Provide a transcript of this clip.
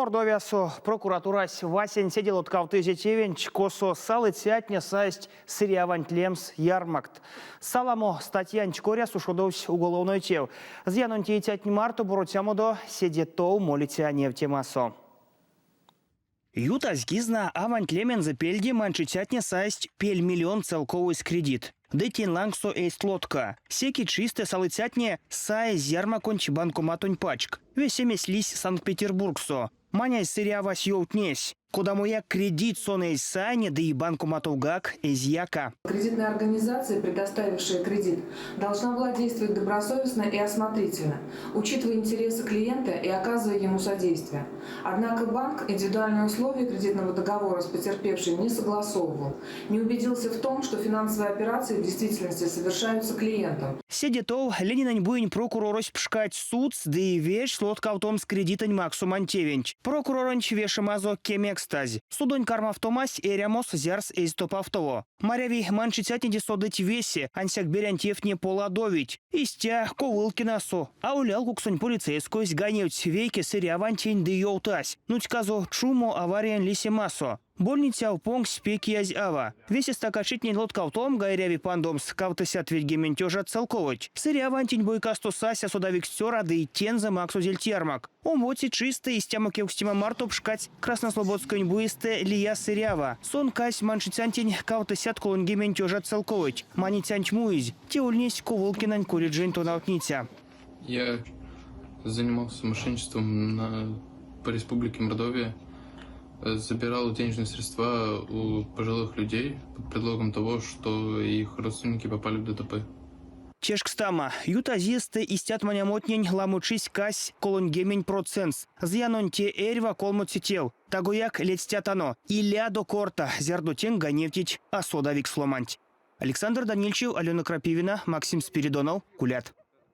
Мордовиясу прокуратурась Васен сидел от кавты зетевенч, косо салы тятня састь сырьявань лемс ярмакт. Саламо статьянч коря сушодовсь уголовной тев. Зьянон тятня марту боротямодо седетоу молитя нефтемасо. Ютаз гизна авант лемен за пельди манчитятня састь пель миллион целковый кредит. Детин лангсо эйст лодка. Секи чисте салыцятне сай зерма конч банкоматунь пачк. Весемес лись Санкт-Петербургсо. Маняй сырьява сьоутнесь. Куда моя кредит сон эйс сайне, да и банкоматовгак эйс яка. Кредитная организация, предоставившая кредит, должна была действовать добросовестно и осмотрительно, учитывая интересы клиента и оказывая ему содействие. Однако банк индивидуальные условия кредитного договора с потерпевшим не согласовывал, не убедился в том, что финансовые операции в действительности совершаются клиентом. Седетов Ленинань буин прокурорось пшкать суд, да и вещь слотка в том с кредитань Максу Мантевенч. Прокуроронч вешемазо кемекстази. Судонь кармавтомась эрямос зярс эйс топавтово. Маряви манчитятни десодыть весе, ансяк берянтьев не поладовить. Истя ковылкинасо. А улял куксонь полицейскую сганевать вейке сырьявантень да йоутась. Нуть-казо чумо авариан лисемасо. Больница в понг спеки язь ава. Весь стакачитний лодка в том, гайряви пандомс, кавтосят вельгементежа целковать. Сырьявантень бойкасто сася судовик стера, да и тенза Максу зельтермак. Он вот и чисто из тямок евстима марту пшкать краснослободской буисте лия сырьява. Сон кась маншицантень кавтосят колонгементежа целковать. Манитянч муизь. Те ульнесь ковулкинань куриджень тонаутница. Я занимался мошенничеством по республике Мордовия. Забирал денежные средства у пожилых людей под предлогом того, что их родственники попали в ДТП. Чешкстама. Ютазисты истят манямотнень ламучись кась колонгемень проценс. Зьянонте эрва колмотсител. Тагуяк летстятано. Иля до корта. Зярдотен ганевтить. А содавик сломанть. Александр Данильчев, Алена Крапивина, Максим Спиридонов, Кулят.